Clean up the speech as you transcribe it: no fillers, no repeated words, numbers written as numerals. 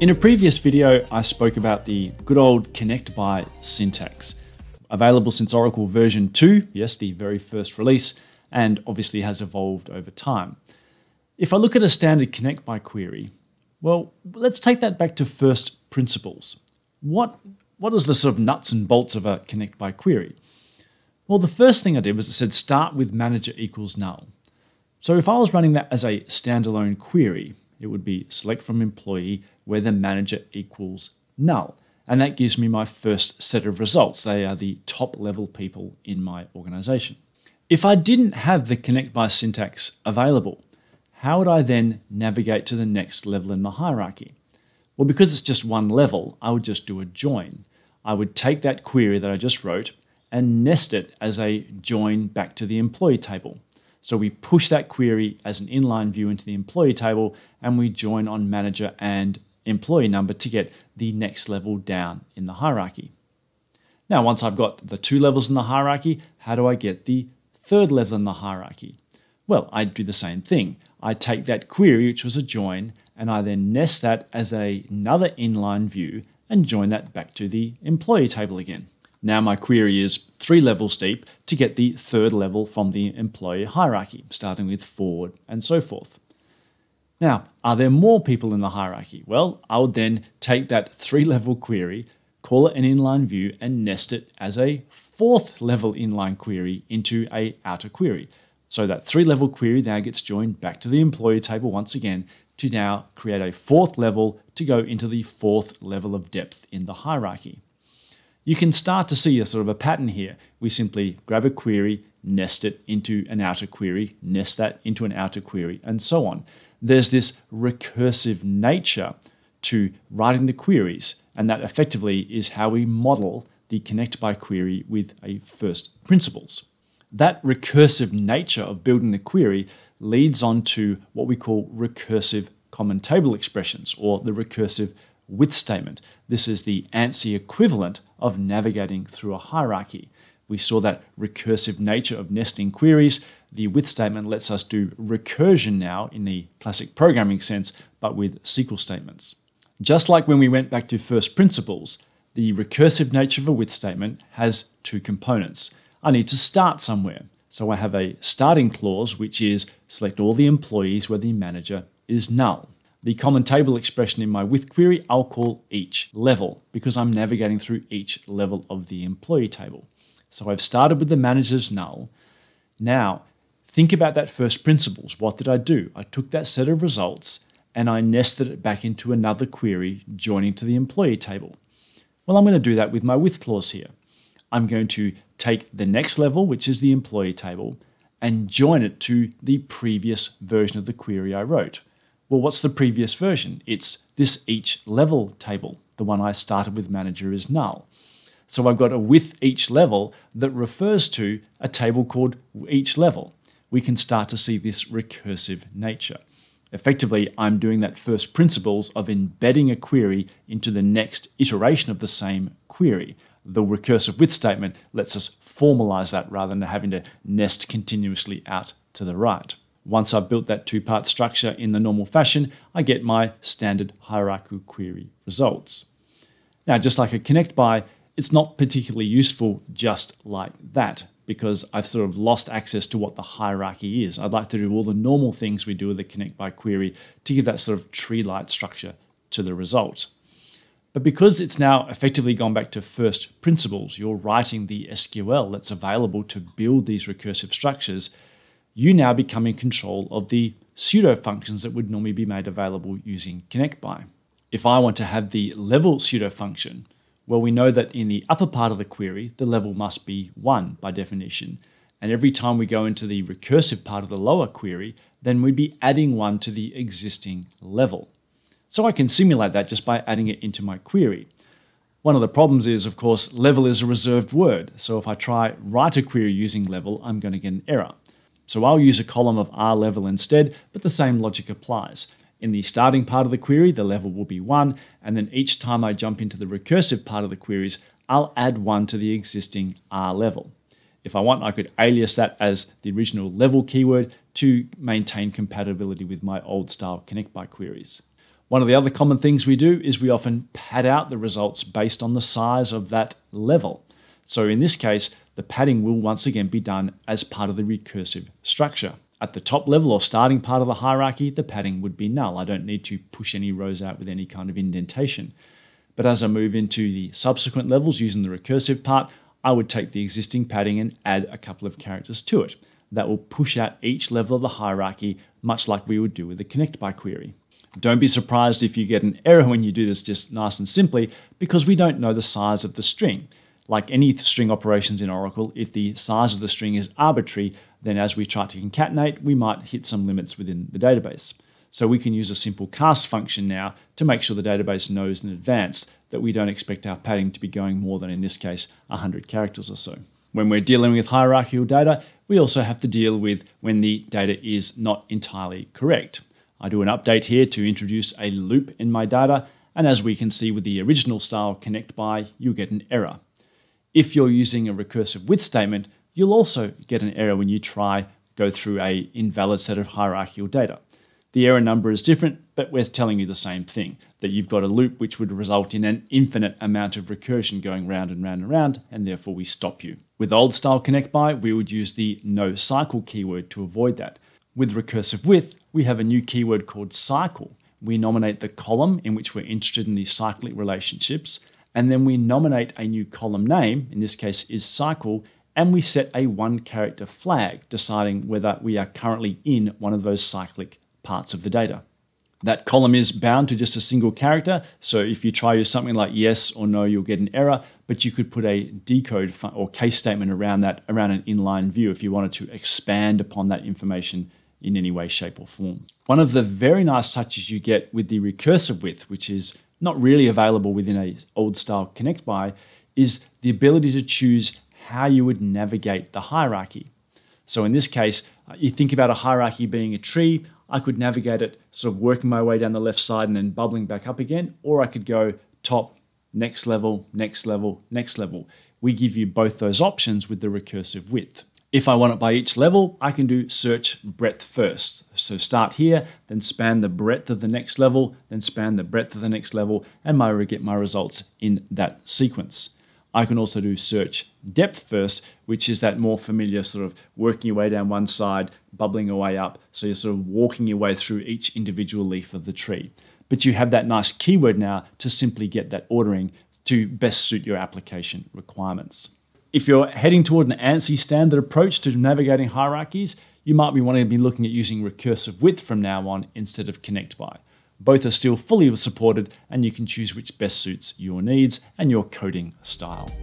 In a previous video, I spoke about the good old connect by syntax, available since Oracle version 2, yes, the very first release, and obviously has evolved over time. If I look at a standard connect by query, well, let's take that back to first principles. What is the sort of nuts and bolts of a connect by query? Well, the first thing I did was it said start with manager equals null. So if I was running that as a standalone query, it would be select from employee where the manager equals null. And that gives me my first set of results. They are the top level people in my organization. If I didn't have the connect by syntax available, how would I then navigate to the next level in the hierarchy? Well, because it's just one level, I would just do a join. I would take that query that I just wrote and nest it as a join back to the employee table. So we push that query as an inline view into the employee table, and we join on manager and employee number to get the next level down in the hierarchy. Now, once I've got the two levels in the hierarchy, how do I get the third level in the hierarchy? Well, I do the same thing. I take that query, which was a join, and I then nest that as another inline view and join that back to the employee table again. Now my query is 3 levels deep to get the third level from the employee hierarchy, starting with forward and so forth. Now, are there more people in the hierarchy? Well, I would then take that 3-level query, call it an inline view, and nest it as a 4th level inline query into an outer query. So that 3-level query now gets joined back to the employee table once again to now create a 4th level to go into the 4th level of depth in the hierarchy. You can start to see a sort of a pattern here. We simply grab a query, nest it into an outer query, nest that into an outer query, and so on. There's this recursive nature to writing the queries, and that effectively is how we model the connect by query with a first principles. That recursive nature of building the query leads on to what we call recursive common table expressions, or the recursive with statement. This is the ANSI equivalent of navigating through a hierarchy. We saw that recursive nature of nesting queries. The with statement lets us do recursion now in the classic programming sense, but with SQL statements. Just like when we went back to first principles, the recursive nature of a with statement has 2 components. I need to start somewhere. So I have a starting clause, which is select all the employees where the manager is null. The common table expression in my with query, I'll call each level because I'm navigating through each level of the employee table. So I've started with the manager's null. Now, think about that first principles. What did I do? I took that set of results and I nested it back into another query joining to the employee table. Well, I'm going to do that with my with clause here. I'm going to take the next level, which is the employee table, and join it to the previous version of the query I wrote. Well, what's the previous version? It's this each level table. The one I started with manager is null. So I've got a with each level that refers to a table called each level. We can start to see this recursive nature. Effectively, I'm doing that first principles of embedding a query into the next iteration of the same query. The recursive with statement lets us formalize that rather than having to nest continuously out to the right. Once I've built that 2-part structure in the normal fashion, I get my standard hierarchical query results. Now, just like a connect by, it's not particularly useful just like that because I've sort of lost access to what the hierarchy is. I'd like to do all the normal things we do with the connect by query to give that sort of tree-like structure to the result. But because it's now effectively gone back to first principles, you're writing the SQL that's available to build these recursive structures, you now become in control of the pseudo functions that would normally be made available using connect by. If I want to have the level pseudo function, well, we know that in the upper part of the query, the level must be 1 by definition. And every time we go into the recursive part of the lower query, then we'd be adding 1 to the existing level. So I can simulate that just by adding it into my query. One of the problems is, of course, level is a reserved word. So if I try write a query using level, I'm going to get an error. So I'll use a column of R level instead, but the same logic applies. In the starting part of the query, the level will be 1, and then each time I jump into the recursive part of the queries, I'll add 1 to the existing R level. If I want, I could alias that as the original level keyword to maintain compatibility with my old style connect by queries. One of the other common things we do is we often pad out the results based on the size of that level. So in this case, the padding will once again be done as part of the recursive structure. At the top level or starting part of the hierarchy, the padding would be null. I don't need to push any rows out with any kind of indentation. But as I move into the subsequent levels using the recursive part, I would take the existing padding and add a couple of characters to it. That will push out each level of the hierarchy, much like we would do with the connect by query. Don't be surprised if you get an error when you do this just nice and simply, because we don't know the size of the string. Like any string operations in Oracle, if the size of the string is arbitrary, then as we try to concatenate, we might hit some limits within the database. So we can use a simple cast function now to make sure the database knows in advance that we don't expect our padding to be going more than, in this case, 100 characters or so. When we're dealing with hierarchical data, we also have to deal with when the data is not entirely correct. I do an update here to introduce a loop in my data, and as we can see with the original style connect by, you get an error. If you're using a recursive with statement, you'll also get an error when you go through a invalid set of hierarchical data. The error number is different, but we're telling you the same thing, that you've got a loop which would result in an infinite amount of recursion going round and round and round, and therefore we stop you. With old style connect by, we would use the no cycle keyword to avoid that. With recursive with, we have a new keyword called cycle. We nominate the column in which we're interested in these cyclic relationships, and then we nominate a new column name, in this case is cycle, and we set a one-character flag, deciding whether we are currently in one of those cyclic parts of the data. That column is bound to just a single character, so if you try use something like yes or no, you'll get an error, but you could put a decode or case statement around an inline view if you wanted to expand upon that information in any way, shape, or form. One of the very nice touches you get with the recursive with, which is not really available within a old style connect by, is the ability to choose how you would navigate the hierarchy. So in this case, you think about a hierarchy being a tree. I could navigate it sort of working my way down the left side and then bubbling back up again, or I could go top, next level, next level, next level. We give you both those options with the recursive with. If I want it by each level, I can do search breadth first. So start here, then span the breadth of the next level, then span the breadth of the next level, and get my results in that sequence. I can also do search depth first, which is that more familiar sort of working your way down one side, bubbling your way up. So you're sort of walking your way through each individual leaf of the tree. But you have that nice keyword now to simply get that ordering to best suit your application requirements. If you're heading toward an ANSI standard approach to navigating hierarchies, you might be wanting to be looking at using recursive with from now on instead of connect by. Both are still fully supported, and you can choose which best suits your needs and your coding style.